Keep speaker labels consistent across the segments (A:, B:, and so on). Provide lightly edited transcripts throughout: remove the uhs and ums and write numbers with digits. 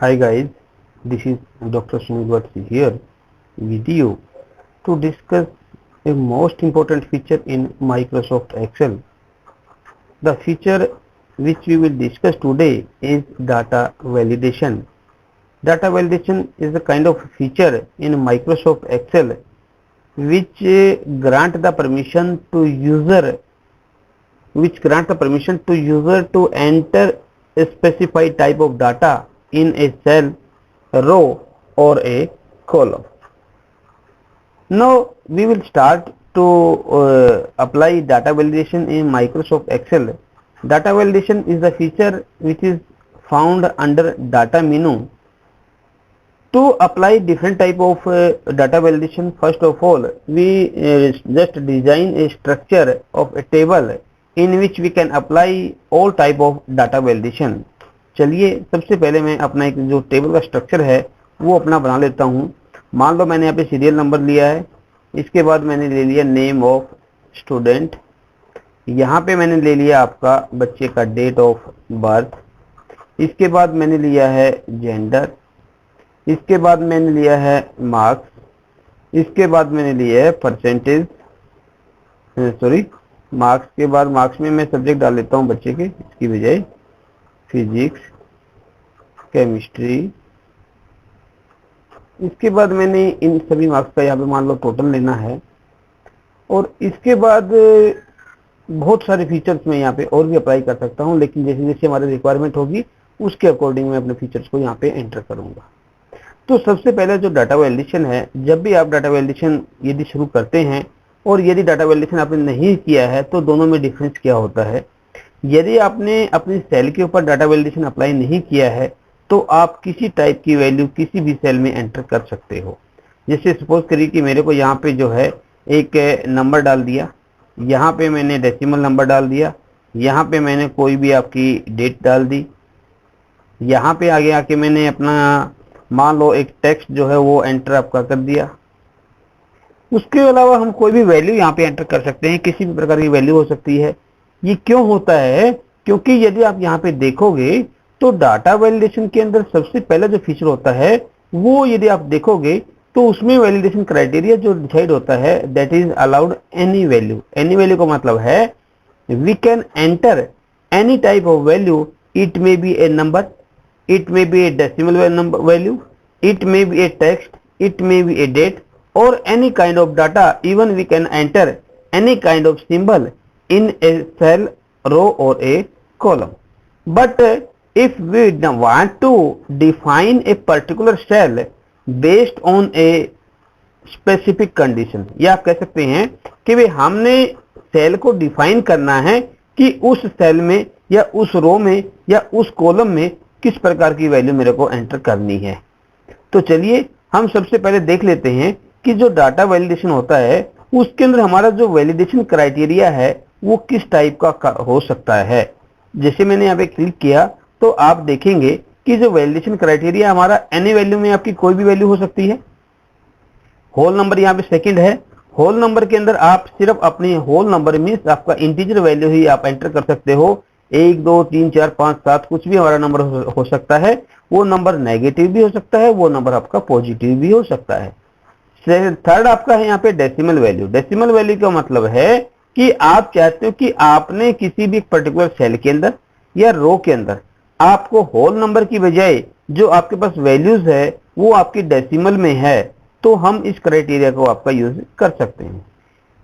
A: Hi guys, this is Dr. Sunil Vatsi here with you to discuss a most important feature in Microsoft Excel. The feature which we will discuss today is data validation. Data validation is a kind of feature in Microsoft Excel which grant the permission to user to enter a specified type of data in a cell, row or a column. Now we will start to apply data validation in Microsoft Excel. Data validation is the feature which is found under data menu. To apply different type of data validation, first of all we just design a structure of a table in which we can apply all type of data validation. चलिए सबसे पहले मैं अपना एक जो table का structure है वो अपना बना लेता हूँ. मान लो मैंने यहाँ पे सीरियल नंबर लिया है, इसके बाद मैंने ले लिया नेम ऑफ स्टूडेंट, यहाँ पे मैंने ले लिया आपका बच्चे का डेट ऑफ बर्थ, इसके बाद मैंने लिया है जेंडर, इसके बाद मैंने लिया है मार्क्स, इसके बाद मैंने लिया है परसेंटेज, मार्क्स के बाद मार्क्स में मैं सब्जेक्ट डाल लेता हूँ बच्चे के, इसकी बजाय फिजिक्स, केमिस्ट्री. इसके बाद मैंने इन सभी मार्क्स का यहाँ पे मान लो टोटल लेना है. और इसके बाद बहुत सारे फीचर्स मैं यहाँ पे और भी अप्लाई कर सकता हूँ, लेकिन जैसे जैसे हमारी रिक्वायरमेंट होगी उसके अकॉर्डिंग मैं अपने फीचर्स को यहाँ पे एंटर करूँगा. तो सबसे पहले जो डाटा वैलिडेशन है, जब भी आप डाटा वैलिडेशन यदि शुरू करते हैं और यदि डाटा वैलिडेशन आपने नहीं किया है तो दोनों में डिफरेंस क्या होता है. यदि आपने अपनी सेल के ऊपर डाटा वैलिडेशन अप्लाई नहीं किया है तो आप किसी टाइप की वैल्यू किसी भी सेल में एंटर कर सकते हो. जैसे सपोज करिए कि मेरे को यहाँ पे जो है एक नंबर डाल दिया, यहाँ पे मैंने डेसिमल नंबर डाल दिया, यहाँ पे मैंने कोई भी आपकी डेट डाल दी, यहाँ पे आगे आके मैंने अपना मान लो एक टेक्स्ट जो है वो एंटर आपका कर दिया. उसके अलावा हम कोई भी वैल्यू यहाँ पे एंटर कर सकते हैं, किसी भी प्रकार की वैल्यू हो सकती है. ये क्यों होता है? क्योंकि यदि आप यहाँ पे देखोगे तो डाटा वैलिडेशन के अंदर सबसे पहला जो फीचर होता है वो यदि आप देखोगे तो उसमें वैलिडेशन क्राइटेरिया जो डिसाइड होता है that is allowed any value. Any value का मतलब है we can enter any type of value. It may be a number, it may be a decimal value, it may be a text, it may be a date or any kind of data. Even we can enter any kind of symbol in a cell, row or a column. But if we want to define a particular cell based on a specific condition, या आप कह सकते हैं कि वे हमने cell को define करना है कि उस सेल में या उस रो में या उस कॉलम में किस प्रकार की वैल्यू मेरे को एंटर करनी है. तो चलिए हम सबसे पहले देख लेते हैं कि जो डाटा वैलिडेशन होता है उसके अंदर हमारा जो वैलिडेशन क्राइटेरिया है वो किस टाइप का हो सकता है. जैसे मैंने यहाँ पे क्लिक किया तो आप देखेंगे कि जो वैलिडेशन क्राइटेरिया हमारा एनी वैल्यू में आपकी कोई भी वैल्यू हो सकती है. होल नंबर यहाँ पे सेकंड है. होल नंबर के अंदर आप सिर्फ अपने होल नंबर में आपका इंटीजर वैल्यू ही आप एंटर कर सकते हो. 1 2 3 4 5 7 कुछ भी हमारा नंबर हो सकता है. वो नंबर नेगेटिव भी हो सकता है, वो नंबर आपका पॉजिटिव भी हो सकता है. थर्ड आपका है यहाँ पे डेसिमल वैल्यू. डेसिमल वैल्यू का मतलब है कि आप चाहते हो कि आपने किसी भी पर्टिकुलर सेल के अंदर या रो के अंदर आपको होल नंबर की बजाय जो आपके पास वैल्यूज है वो आपकी डेसिमल में है, तो हम इस क्राइटेरिया को आपका यूज कर सकते हैं.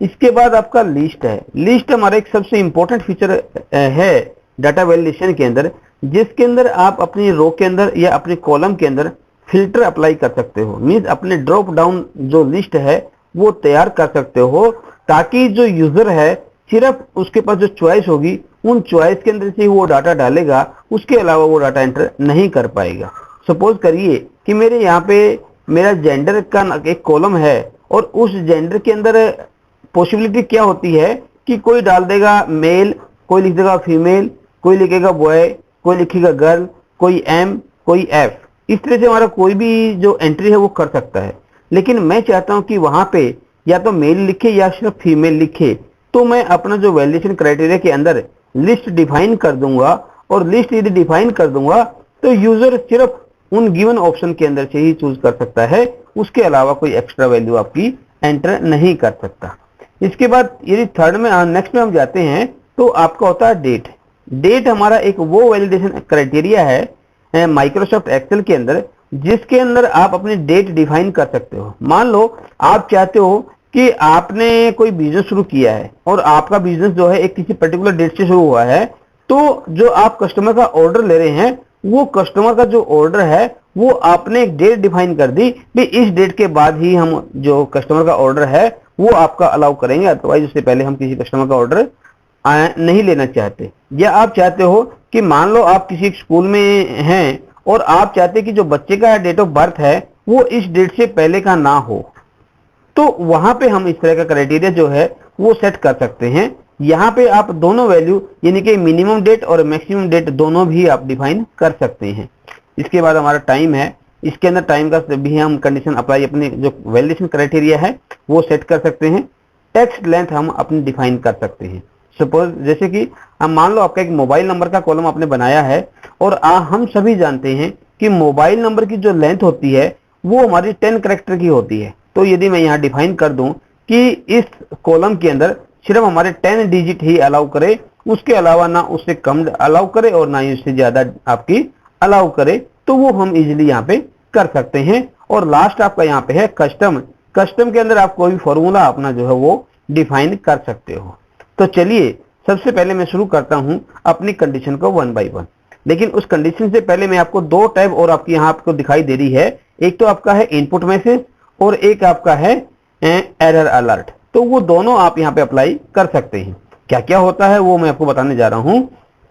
A: इसके बाद आपका लिस्ट है. लिस्ट हमारा एक सबसे इंपॉर्टेंट फीचर है डाटा वैलिडेशन के अंदर, जिसके अंदर आप अपनी रो के अंदर या अपने कॉलम के अंदर फिल्टर अप्लाई कर सकते हो. मींस अपने ड्रॉप डाउन जो लिस्ट है वो तैयार कर सकते हो, ताकि जो यूजर है सिर्फ उसके पास जो चॉइस होगी उन चॉइस के अंदर से वो डाटा डालेगा, उसके अलावा वो डाटा एंटर नहीं कर पाएगा. सपोज करिए कि मेरे यहाँ पे मेरा जेंडर का एक कॉलम है और उस जेंडर के अंदर पॉसिबिलिटी क्या होती है कि कोई डाल देगा मेल, कोई लिख देगा फीमेल, कोई लिखेगा बॉय, कोई लिखेगा गर्ल, कोई एम, कोई एफ. इस तरह से हमारा कोई भी जो एंट्री है वो कर सकता है. लेकिन मैं चाहता हूं कि वहां पे या तो मेल लिखे या सिर्फ फीमेल लिखे, तो मैं अपना जो वैलिडेशन क्राइटेरिया के अंदर लिस्ट डिफाइन कर दूंगा. और लिस्ट यदि डिफाइन कर दूंगा तो यूजर सिर्फ उन गिवन ऑप्शन के अंदर से ही चूज कर सकता है, उसके अलावा कोई एक्स्ट्रा वैल्यू आपकी एंटर नहीं कर सकता। इसके बाद यदि थर्ड में नेक्स्ट में हम जाते हैं तो आपका होता है डेट। डेट हमारा एक वो वैलिडेशन क्राइटेरिया है माइक्रोसॉफ्ट एक्सेल के अंदर, जिसके अंदर आप अपनी डेट डिफाइन कर सकते हो। मान लो आप चाहते हो कि आपने कोई बिजनेस शुरू किया है और आपका बिजनेस जो है एक किसी पर्टिकुलर डेट से शुरू हुआ है, तो जो आप कस्टमर का ऑर्डर ले रहे हैं वो कस्टमर का जो ऑर्डर है वो आपने एक डेट डिफाइन कर दी कि इस डेट के बाद ही हम जो कस्टमर का ऑर्डर है वो आपका अलाउ करेंगे, अदरवाइज उससे पहले हम किसी कस्टमर का ऑर्डर नहीं लेना चाहते। या आप चाहते हो कि मान लो आप किसी स्कूल में हैं और आप चाहते कि जो बच्चे का डेट ऑफ बर्थ है वो इस डेट से पहले का ना हो, तो वहां पे हम इस तरह का क्राइटेरिया जो है वो सेट कर सकते हैं। यहाँ पे आप दोनों वैल्यू यानी कि मिनिमम डेट और मैक्सिमम डेट दोनों भी आप डिफाइन कर सकते हैं। इसके बाद हमारा टाइम है, इसके अंदर टाइम का भी हम कंडीशन अप्लाई अपने जो वैलिडेशन क्राइटेरिया है वो सेट कर सकते हैं। टेक्स्ट लेंथ हम अपनी डिफाइन कर सकते हैं। सपोज जैसे कि हम मान लो आपका एक मोबाइल नंबर का कॉलम आपने बनाया है और हम सभी जानते हैं कि मोबाइल नंबर की जो लेंथ होती है वो हमारी 10 कैरेक्टर की होती है। तो यदि मैं यहाँ डिफाइन कर दूं कि इस कॉलम के अंदर सिर्फ हमारे 10 डिजिट ही अलाउ करे, उसके अलावा ना उससे कम अलाउ करे और ना ही उससे ज्यादा आपकी अलाउ करे, तो वो हम इजीली यहाँ पे कर सकते हैं। और लास्ट आपका यहाँ पे है कस्टम। कस्टम के अंदर आप कोई भी फॉर्मूला अपना जो है वो डिफाइन कर सकते हो। तो चलिए सबसे पहले मैं शुरू करता हूं अपनी कंडीशन को 1 बाय 1। लेकिन उस कंडीशन से पहले मैं आपको दो टैब और आपकी यहाँ आपको दिखाई दे रही है, एक तो आपका है इनपुट मैसेज और एक आपका है एरर अलर्ट। तो वो दोनों आप यहाँ पे अप्लाई कर सकते हैं। क्या क्या होता है वो मैं आपको बताने जा रहा हूँ।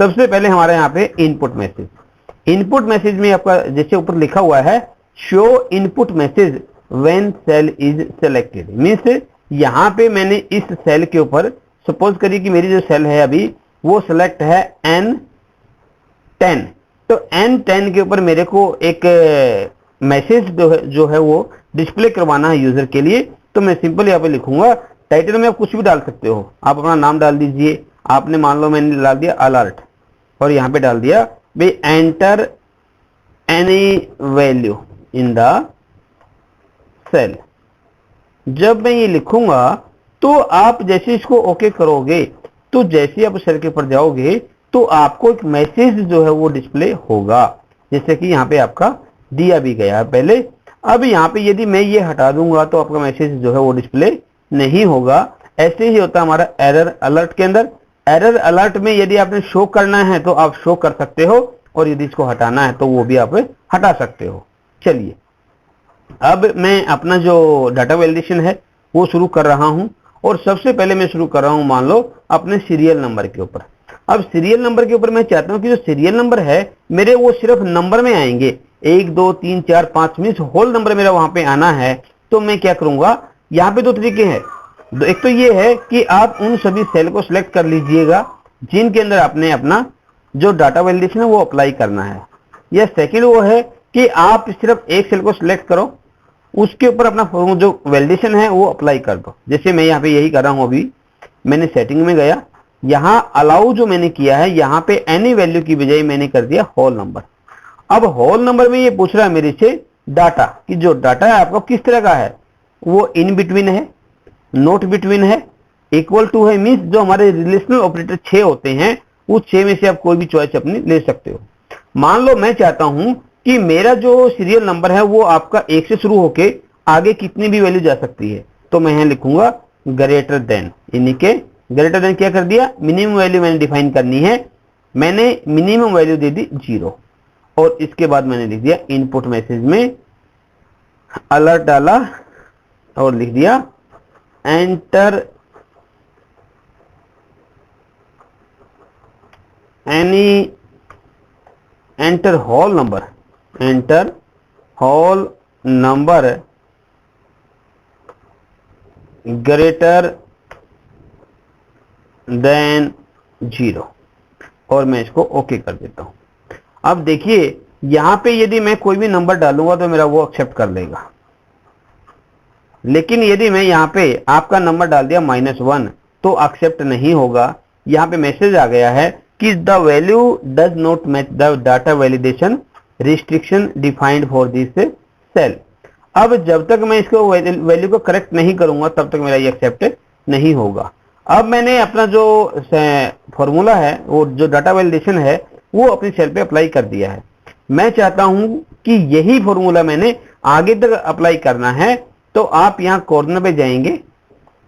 A: सबसे पहले हमारे यहाँ पे इनपुट मैसेज। इनपुट मैसेज में आपका जैसे ऊपर लिखा हुआ है show input message when cell is selected, means यहाँ पे मैंने इस सेल के ऊपर सपोज करिए कि मेरी जो सेल है अभी वो सिलेक्ट है N10, तो N10 के ऊपर मेरे को एक मैसेज जो है वो डिस्प्ले करवाना है यूजर के लिए। तो मैं सिंपल यहाँ पे लिखूंगा, टाइटल में आप कुछ भी डाल सकते हो, आप अपना नाम डाल दीजिए। आपने मान लो मैंने डाल दिया अलर्ट और यहाँ पे डाल दिया भाई enter any value in the cell. जब मैं ये लिखूंगा तो आप जैसे इसको ओके करोगे तो जैसे आप सेल के ऊपर जाओगे तो आपको एक मैसेज जो है वो डिस्प्ले होगा, जैसे कि यहाँ पे आपका दिया भी गया है पहले। अब यहाँ पे यदि मैं ये हटा दूंगा तो आपका मैसेज जो है वो डिस्प्ले नहीं होगा। ऐसे ही होता है हमारा एरर अलर्ट के अंदर। एरर अलर्ट में यदि आपने शो करना है तो आप शो कर सकते हो और यदि इसको हटाना है तो वो भी आप हटा सकते हो। चलिए अब मैं अपना जो डाटा वैलिडेशन है वो शुरू कर रहा हूं और सबसे पहले मैं शुरू कर रहा हूं मान लो अपने सीरियल नंबर के ऊपर। अब सीरियल नंबर के ऊपर मैं चाहता हूं कि जो सीरियल नंबर है मेरे वो सिर्फ नंबर में आएंगे, 1 2 3 4 5 मीन्स होल नंबर मेरा वहां पे आना है। तो मैं क्या करूंगा, यहाँ पे दो तरीके हैं। एक तो ये है कि आप उन सभी सेल को सिलेक्ट कर लीजिएगा जिनके अंदर आपने अपना जो डाटा वैलिडेशन है वो अप्लाई करना है, या सेकेंड वो है कि आप सिर्फ एक सेल को सिलेक्ट करो, उसके ऊपर अपना जो वैलिडेशन है वो अप्लाई कर दो। जैसे मैं यहाँ पे यही कर रहा हूँ। अभी मैंने सेटिंग में गया, यहाँ अलाउ जो मैंने किया है यहाँ पे एनी वैल्यू की बजाय मैंने कर दिया होल नंबर। अब होल नंबर में ये पूछ रहा है मेरे से डाटा कि जो डाटा है आपको किस तरह का है, वो इन बिटवीन है, नोट बिटवीन है, इक्वल टू है, मीन्स जो हमारे रिलेशनल ऑपरेटर 6 होते हैं उस 6 में से आप कोई भी चॉइस अपनी ले सकते हो। मान लो मैं चाहता हूं कि मेरा जो सीरियल नंबर है वो आपका 1 से शुरू होके आगे कितनी भी वैल्यू जा सकती है, तो मैं यहां लिखूंगा ग्रेटर देन, यानी कि ग्रेटर देन क्या कर दिया, मिनिमम वैल्यू मैंने डिफाइन करनी है, मैंने मिनिमम वैल्यू दे दी 0 और इसके बाद मैंने लिख दिया इनपुट मैसेज में अलर्ट डाला और लिख दिया enter any enter whole number, enter whole number greater than 0 और मैं इसको ओके कर देता हूं। अब देखिए यहां पे यदि मैं कोई भी नंबर डालूंगा तो मेरा वो एक्सेप्ट कर लेगा, लेकिन यदि मैं यहां पे आपका नंबर डाल दिया -1 तो एक्सेप्ट नहीं होगा। यहां पे मैसेज आ गया है कि the value does not match the data validation restriction defined for this cell. अब जब तक मैं इसको वैल्यू को करेक्ट नहीं करूंगा तब तक मेरा ये एक्सेप्ट नहीं होगा। अब मैंने अपना जो फॉर्मूला है, वो जो डाटा वैलिडेशन है, वो अपनी सेल पे अप्लाई कर दिया है। मैं चाहता हूं कि यही फॉर्मूला मैंने आगे तक अप्लाई करना है, तो आप यहाँ कॉर्नर पे जाएंगे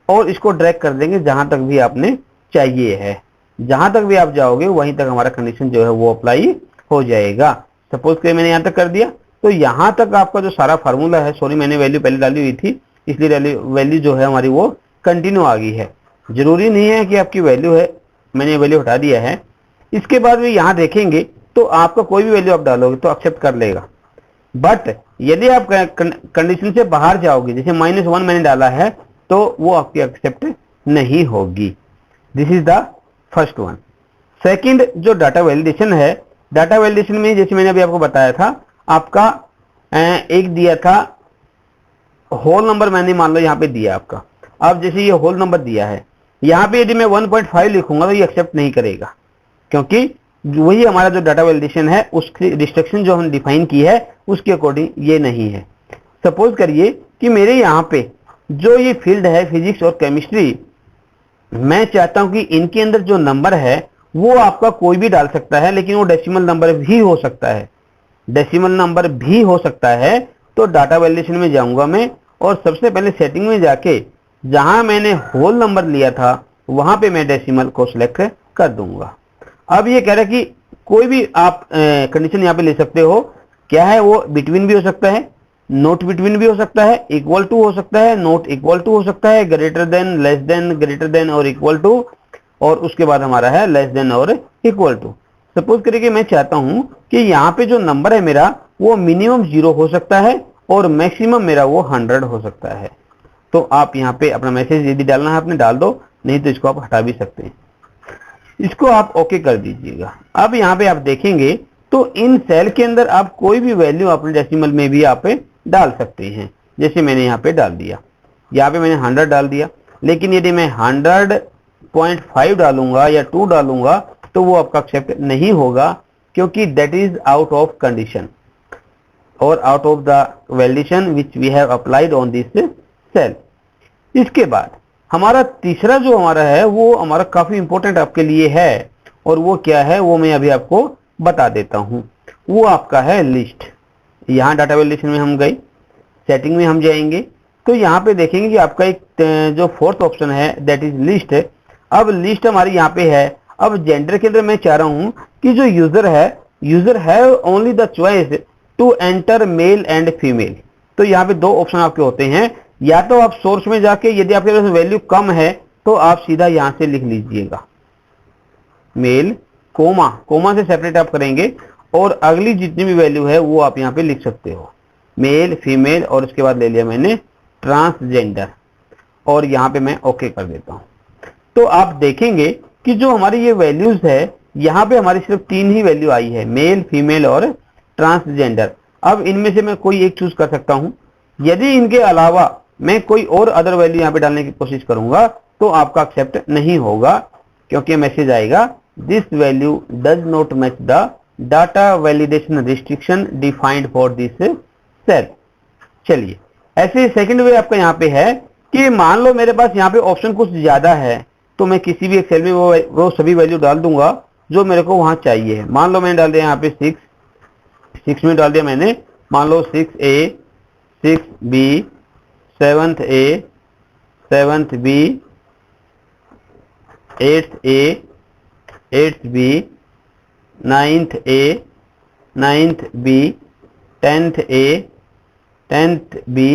A: और इसको ड्रैग कर देंगे जहां तक भी आपने चाहिए है। जहां तक भी आप जाओगे वहीं तक हमारा कंडीशन जो है वो अप्लाई हो जाएगा। सपोज कि मैंने यहां तक कर दिया, तो यहां तक आपका जो सारा फार्मूला है, सॉरी मैंने वैल्यू पहले डाली हुई थी इसलिए वैल्यू जो है हमारी वो कंटिन्यू आ गई है। जरूरी नहीं है कि आपकी वैल्यू है, मैंने वैल्यू हटा दिया है। इसके बाद भी यहां देखेंगे तो आपका कोई भी वैल्यू आप डालोगे तो एक्सेप्ट कर लेगा। बट यदि आप कंडीशन से बाहर जाओगे, जैसे -1 मैंने डाला है, तो वो आपकी एक्सेप्ट नहीं होगी। This is the first one. Second जो डाटा वैलिडेशन है, डाटा वैलिडेशन में जैसे मैंने अभी आपको बताया था, आपका एक दिया था होल नंबर, मैंने मान लो यहाँ पे दिया आपका। अब जैसे ये होल नंबर दिया है, यहाँ पे यदि मैं 1.5 लिखूंगा तो ये एक्सेप्ट नहीं करेगा, क्योंकि वही हमारा जो डाटा वैलिडेशन है उसकी रिस्ट्रिक्शन जो हम डिफाइन की है उसके अकॉर्डिंग ये नहीं है। सपोज करिए कि मेरे यहाँ पे जो ये फील्ड है फिजिक्स और केमिस्ट्री, मैं चाहता हूं कि इनके अंदर जो नंबर है वो आपका कोई भी डाल सकता है, लेकिन वो डेसिमल नंबर भी हो सकता है, डेसिमल नंबर भी हो सकता है। तो डाटा वैलिडेशन में जाऊंगा मैं और सबसे पहले सेटिंग में जाके जहां मैंने होल नंबर लिया था वहां पे मैं डेसिमल को सिलेक्ट कर दूंगा। अब ये कह रहा है कि कोई भी आप कंडीशन यहाँ पे ले सकते हो। क्या है वो? बिटवीन भी हो सकता है, नॉट बिटवीन भी हो सकता है, इक्वल टू हो सकता है, नॉट इक्वल टू हो सकता है, greater than, less than, greater than और इक्वल टू, और उसके बाद हमारा है लेस देन और इक्वल टू। सपोज करिए कि मैं चाहता हूं कि यहाँ पे जो नंबर है मेरा वो मिनिमम 0 हो सकता है और मैक्सिमम मेरा वो 100 हो सकता है। तो आप यहाँ पे अपना मैसेज यदि डालना है आपने डाल दो, नहीं तो इसको आप हटा भी सकते हैं। इसको आप ओके कर दीजिएगा। अब यहाँ पे आप देखेंगे तो इन सेल के अंदर आप कोई भी वैल्यू अपने डेसिमल में भी आप डाल सकते हैं। जैसे मैंने यहाँ पे डाल दिया, यहाँ पे मैंने 100 डाल दिया, लेकिन यदि मैं 100.5 डालूंगा या 2 डालूंगा तो वो आपका एक्सेप्ट नहीं होगा, क्योंकि that is out of condition और out of the validation which we have applied on this cell. इसके बाद हमारा तीसरा जो हमारा है वो हमारा काफी इंपॉर्टेंट आपके लिए है, और वो क्या है वो मैं अभी आपको बता देता हूं। वो आपका है लिस्ट। यहाँ डाटा वैलिडेशन में हम गए, सेटिंग में हम जाएंगे तो यहाँ पे देखेंगे कि आपका एक जो फोर्थ ऑप्शन है दैट इज लिस्ट। अब लिस्ट हमारी यहाँ पे है। अब जेंडर के अंदर मैं चाह रहा हूं कि जो यूजर है only the choice to enter male and female. तो यहाँ पे दो ऑप्शन आपके होते हैं, या तो आप सोर्स में जाके यदि आपके पास वैल्यू कम है तो आप सीधा यहां से लिख लीजिएगा मेल, कोमा से सेपरेट आप करेंगे और अगली जितनी भी वैल्यू है वो आप यहाँ पे लिख सकते हो, मेल, फीमेल, और उसके बाद ले लिया मैंने ट्रांसजेंडर, और यहाँ पे मैं ओके कर देता हूं। तो आप देखेंगे कि जो हमारी ये वैल्यूज है यहाँ पे हमारी सिर्फ 3 ही वैल्यू आई है, मेल, फीमेल और ट्रांसजेंडर। अब इनमें से मैं कोई एक चूज कर सकता हूं। यदि इनके अलावा मैं कोई और अदर वैल्यू यहाँ पे डालने की कोशिश करूंगा तो आपका एक्सेप्ट नहीं होगा, क्योंकि मैसेज आएगा this value does not match the data validation restriction defined for this cell. चलिए, ऐसे सेकंड वे आपका यहाँ पे है कि मान लो मेरे पास यहाँ पे ऑप्शन कुछ ज्यादा है, तो मैं किसी भी एक सेल में वो सभी वैल्यू डाल दूंगा जो मेरे को वहां चाहिए। मान लो मैंने डाल दिया यहाँ पे 6 में डाल दिया मैंने, मान लो 6A, 6B, 7th A, 7th B, 8th A, 8th B, 9th A, 9th B, 10th A, 10th B,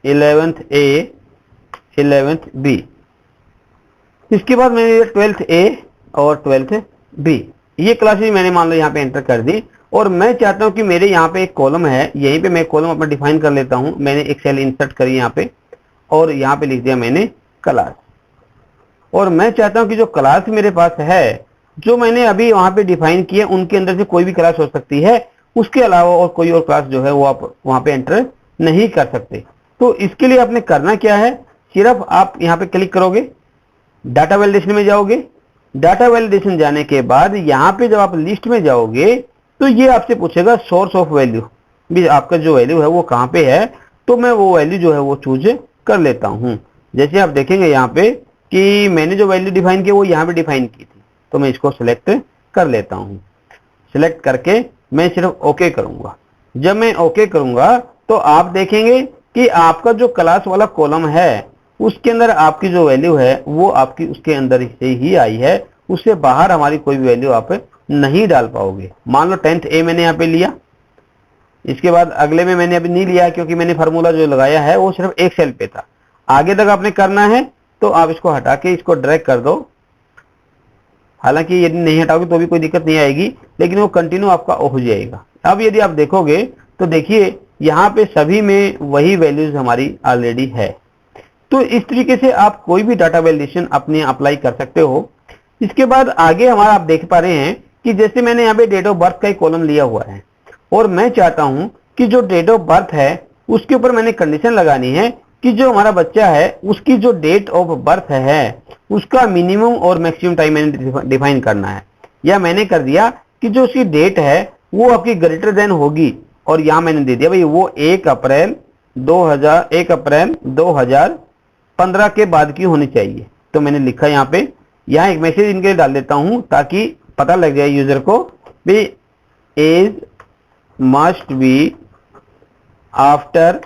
A: 11th A, 11th B। इसके बाद मैंने 12th A और 12th B, ये क्लासेस मैंने मान लो यहाँ पे एंटर कर दी। और मैं चाहता हूं कि मेरे यहाँ पे एक कॉलम है, यहीं पे मैं कॉलम अपना डिफाइन कर लेता हूं। मैंने एक सेल इंसर्ट करी यहाँ पे और यहाँ पे लिख दिया मैंने क्लास, और मैं चाहता हूं कि जो क्लास मेरे पास है जो मैंने अभी वहां पे डिफाइन किया उनके अंदर से कोई भी क्लास हो सकती है, उसके अलावा और कोई और क्लास जो है वो आप वहां पे एंटर नहीं कर सकते। तो इसके लिए आपने करना क्या है, सिर्फ आप यहाँ पे क्लिक करोगे, डाटा वैलिडेशन में जाओगे। डाटा वैलिडेशन जाने के बाद यहाँ पे जब आप लिस्ट में जाओगे तो ये आपसे पूछेगा सोर्स ऑफ वैल्यू, भी आपका जो वैल्यू है वो कहाँ पे है, तो मैं वो वैल्यू जो है वो चूज कर लेता हूँ। जैसे आप देखेंगे यहाँ पे कि मैंने जो वैल्यू डिफाइन की वो यहाँ पे डिफाइन की थी, तो मैं इसको सिलेक्ट कर लेता हूँ। सिलेक्ट करके मैं सिर्फ ओके करूंगा। जब मैं ओके करूंगा तो आप देखेंगे कि आपका जो क्लास वाला कॉलम है उसके अंदर आपकी जो वैल्यू है वो आपकी उसके अंदर से ही आई है, उससे बाहर हमारी कोई भी वैल्यू आप नहीं डाल पाओगे। मान लो 10th A मैंने यहाँ पे लिया, इसके बाद अगले में मैंने अभी नहीं लिया क्योंकि मैंने फार्मूला जो लगाया है वो सिर्फ एक सेल पे था। आगे तक आपने करना है तो आप इसको हटा के इसको ड्रैग कर दो। हालांकि यदि नहीं हटाओगे तो भी कोई दिक्कत नहीं आएगी, लेकिन वो कंटिन्यू आपका हो जाएगा। अब यदि आप देखोगे तो देखिए यहाँ पे सभी में वही वैल्यूज हमारी ऑलरेडी है। तो इस तरीके से आप कोई भी डाटा वैलिडेशन अपने अप्लाई कर सकते हो। इसके बाद आगे हमारा आप देख पा रहे हैं कि जैसे मैंने यहाँ पे डेट ऑफ बर्थ का एक कॉलम लिया हुआ है और मैं चाहता हूं कि जो डेट ऑफ बर्थ है उसके ऊपर मैंने कंडीशन लगानी है कि जो हमारा बच्चा है उसकी जो डेट ऑफ बर्थ है उसका मिनिमम और मैक्सिमम टाइम मैंने डिफाइन करना है। या मैंने कर दिया कि जो उसकी डेट है वो आपकी ग्रेटर देन होगी, और यहां मैंने दे दिया भाई वो 1 अप्रैल 2015 के बाद की होनी चाहिए। तो मैंने लिखा यहाँ पे, यहाँ एक मैसेज इनके लिए डाल देता हूं ताकि पता लग जाए यूजर को भी एज मस्ट बी आफ्टर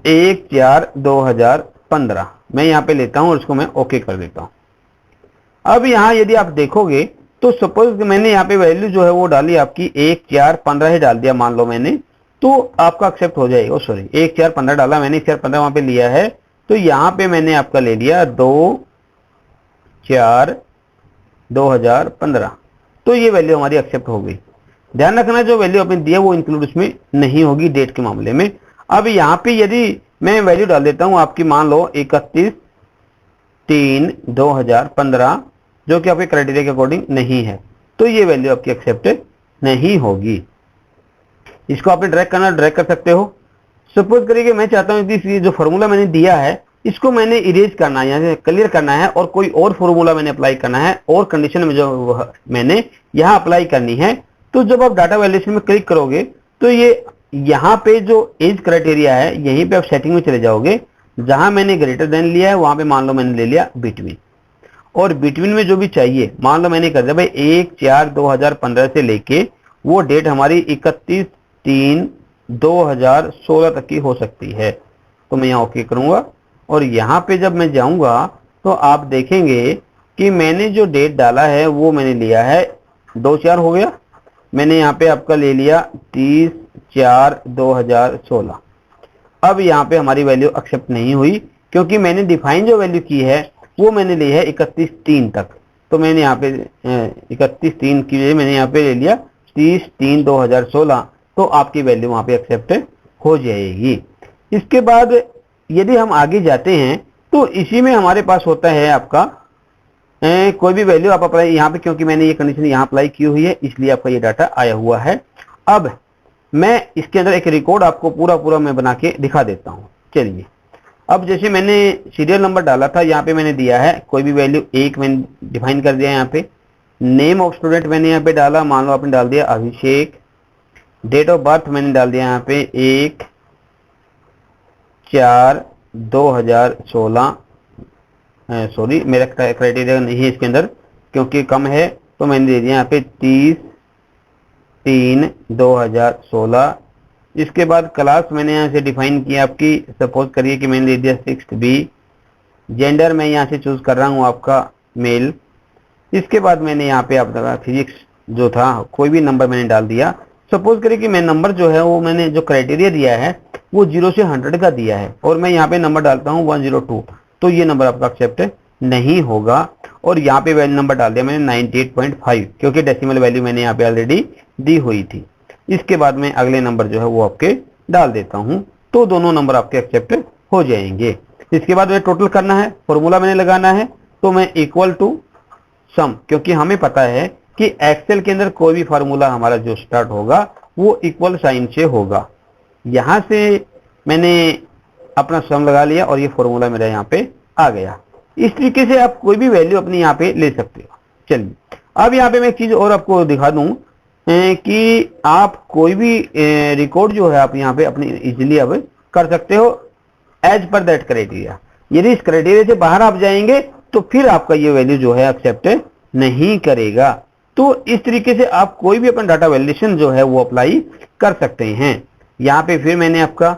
A: 1/4/2015 मैं यहाँ पे लेता हूं और इसको मैं ओके कर देता हूं। अब यहाँ यदि आप देखोगे तो सपोज मैंने यहाँ पे वैल्यू जो है वो डाली आपकी 1/4/15 ही डाल दिया मान लो मैंने, तो आपका एक्सेप्ट हो जाएगा। सॉरी 1/4/15 डाला मैंने, 1/4/15 वहां पे लिया है, तो यहाँ पे मैंने आपका ले लिया 2/4/2015, तो ये वैल्यू हमारी एक्सेप्ट हो गई। ध्यान रखना जो वैल्यू आपने दिया वो इंक्लूड इसमें नहीं होगी डेट के मामले में। अब यहाँ पे यदि मैं वैल्यू डाल देता हूं आपकी मान लो 31/3/2015 जो कि आपके क्राइटेरिया के अकॉर्डिंग नहीं है, तो ये वैल्यू आपकी एक्सेप्ट नहीं होगी। इसको आपने ड्रैग करना ड्रैग कर सकते हो। सपोज करिए कि मैं चाहता हूं कि ये जो फॉर्मूला मैंने दिया है इसको मैंने इरेज करना है, यहाँ से क्लियर करना है और कोई और फॉर्मूला मैंने अप्लाई करना है और कंडीशन में जो मैंने यहाँ अप्लाई करनी है। तो जब आप डाटा वैल्यूएशन में क्लिक करोगे तो ये यहाँ पे जो एज क्राइटेरिया है यहीं पे आप सेटिंग में चले जाओगे, जहां मैंने ग्रेटर देन लिया है वहां पे मान लो मैंने ले लिया बिटवीन, और बिटवीन में जो भी चाहिए मान लो मैंने कर दिया भाई 1/4/2015 से लेके वो डेट हमारी 31/3/2016 तक की हो सकती है। तो मैं यहाँ ओके करूंगा और यहाँ पे जब मैं जाऊंगा तो आप देखेंगे कि मैंने जो डेट डाला है वो मैंने लिया है 2/4 हो गया, मैंने यहाँ पे आपका ले लिया 30/4/2016। अब यहाँ पे हमारी वैल्यू एक्सेप्ट नहीं हुई क्योंकि मैंने डिफाइन जो वैल्यू की है वो मैंने ली है 31/3 तक। तो मैंने यहाँ पे 31/3 की वजह मैंने यहाँ पे ले लिया 30/3/2016, तो आपकी वैल्यू वहाँ पे एक्सेप्ट हो जाएगी। इसके बाद यदि हम आगे जाते हैं तो इसी में हमारे पास होता है आपका कोई भी वैल्यू आप अप्लाई यहाँ पे, क्योंकि मैंने ये कंडीशन यहाँ अप्लाई की हुई है इसलिए आपका ये डाटा आया हुआ है। अब मैं इसके अंदर एक रिकॉर्ड आपको पूरा मैं बना के दिखा देता हूँ। चलिए, अब जैसे मैंने सीरियल नंबर डाला था यहाँ पे मैंने दिया है कोई भी वैल्यू 1 मैंने डिफाइन कर दिया यहाँ पे। नेम ऑफ स्टूडेंट मैंने यहाँ पे डाला, मान लो आपने डाल दिया अभिषेक। डेट ऑफ बर्थ मैंने डाल दिया यहाँ पे 1/4/2016। सॉरी मेरा क्राइटेरिया नहीं है इसके अंदर क्योंकि कम है, तो मैंने दे दिया यहाँ पे 30/3/2016। इसके बाद क्लास मैंने यहाँ से डिफाइन किया आपकी, सपोज करिए कि मैंने दे दिया 6th B। जेंडर मैं यहाँ से चूज कर रहा हूँ आपका मेल। इसके बाद मैंने यहाँ पे आपका फिजिक्स जो था कोई भी नंबर मैंने डाल दिया। सपोज करिए कि मैं नंबर जो है वो मैंने जो क्राइटेरिया दिया है वो 0 से 100 का दिया है और मैं यहाँ पे नंबर डालता हूँ 102, तो ये नंबर आपका एक्सेप्ट नहीं होगा। और यहाँ पे वैल्यू नंबर डाल दिया मैंने 98.5 क्योंकि डेसिमल वैल्यू मैंने यहाँ पे ऑलरेडी दी हुई थी। इसके बाद मैं अगले नंबर जो है वो आपके डाल देता हूँ, तो दोनों नंबर आपके एक्सेप्ट हो जाएंगे। इसके बाद मैं टोटल करना है, फॉर्मूला मैंने लगाना है, तो मैं इक्वल टू सम, क्योंकि हमें पता है कि एक्सेल के अंदर कोई भी फार्मूला हमारा जो स्टार्ट होगा वो इक्वल साइन से होगा। यहां से मैंने अपना सम लगा लिया और ये फॉर्मूला मेरा यहाँ पे आ गया। इस तरीके से आप कोई भी वैल्यू अपनी यहाँ पे ले सकते हो। चलिए अब यहाँ पे मैं एक चीज और आपको दिखा दूं कि आप कोई भी रिकॉर्ड जो है आप यहाँ पे अपनी इजीली अब कर सकते हो एज पर दैट क्राइटेरिया। यदि इस क्राइटेरिया से बाहर आप जाएंगे तो फिर आपका ये वैल्यू जो है एक्सेप्ट नहीं करेगा। तो इस तरीके से आप कोई भी अपना डाटा वैलिडेशन जो है वो अप्लाई कर सकते हैं। यहाँ पे फिर मैंने आपका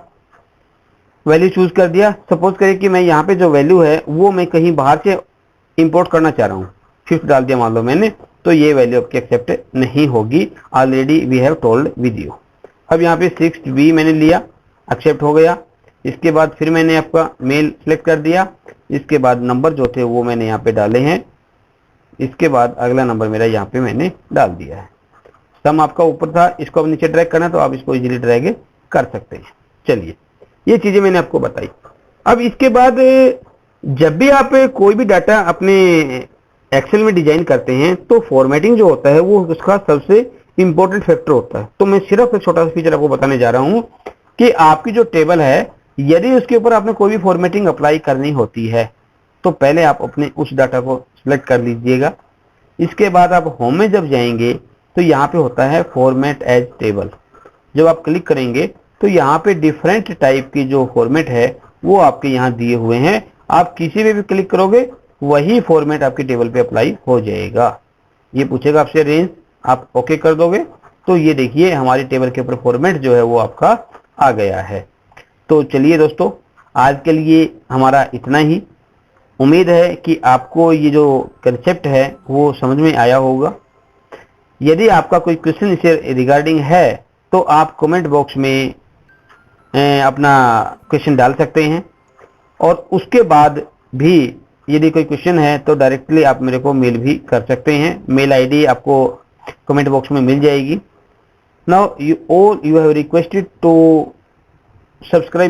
A: वैल्यू चूज कर दिया। सपोज करिए कि मैं यहाँ पे जो वैल्यू है वो मैं कहीं बाहर से इंपोर्ट करना चाह रहा हूँ, शिफ्ट डाल दिया मान लो मैंने, तो ये वैल्यू आपकी एक्सेप्ट नहीं होगी। Already we have told with you. अब यहाँ पे 6B मैंने लिया, एक्सेप्ट हो गया। इसके बाद फिर मैंने आपका मेल सेलेक्ट कर दिया। इसके बाद नंबर जो थे वो मैंने यहाँ पे डाले हैं। इसके बाद अगला नंबर मेरा यहाँ पे मैंने डाल दिया है। सम आपका ऊपर था, इसको अब नीचे ड्रैग करना तो आप इसको इजीली ड्रैग कर सकते हैं। चलिए, ये चीजें मैंने आपको बताई। अब इसके बाद जब भी आप कोई भी डाटा अपने एक्सेल में डिजाइन करते हैं तो फॉर्मेटिंग जो होता है वो उसका सबसे इंपॉर्टेंट फैक्टर होता है। तो मैं सिर्फ एक छोटा सा फीचर आपको बताने जा रहा हूं कि आपकी जो टेबल है यदि उसके ऊपर आपने कोई भी फॉर्मेटिंग अप्लाई करनी होती है तो पहले आप अपने उस डाटा को सिलेक्ट कर लीजिएगा। इसके बाद आप होम में जब जाएंगे तो यहाँ पे होता है फॉर्मेट एज टेबल। जब आप क्लिक करेंगे तो यहाँ पे डिफरेंट टाइप की जो फॉर्मेट है वो आपके यहाँ दिए हुए हैं। आप किसी पे भी क्लिक करोगे वही फॉर्मेट आपकी टेबल पे अप्लाई हो जाएगा। ये पूछेगा आपसे रेंज, आप ओके कर दोगे तो ये देखिए हमारी टेबल के ऊपर फॉर्मेट जो है वो आपका आ गया है। तो चलिए दोस्तों, आज के लिए हमारा इतना ही। उम्मीद है कि आपको ये जो कंसेप्ट है वो समझ में आया होगा। यदि आपका कोई क्वेश्चन इसे रिगार्डिंग है तो आप कमेंट बॉक्स में अपना क्वेश्चन डाल सकते हैं, और उसके बाद भी यदि कोई क्वेश्चन है तो डायरेक्टली आप मेरे को मेल भी कर सकते हैं। मेल आईडी आपको कमेंट बॉक्स में मिल जाएगी। Now you have requested to subscribe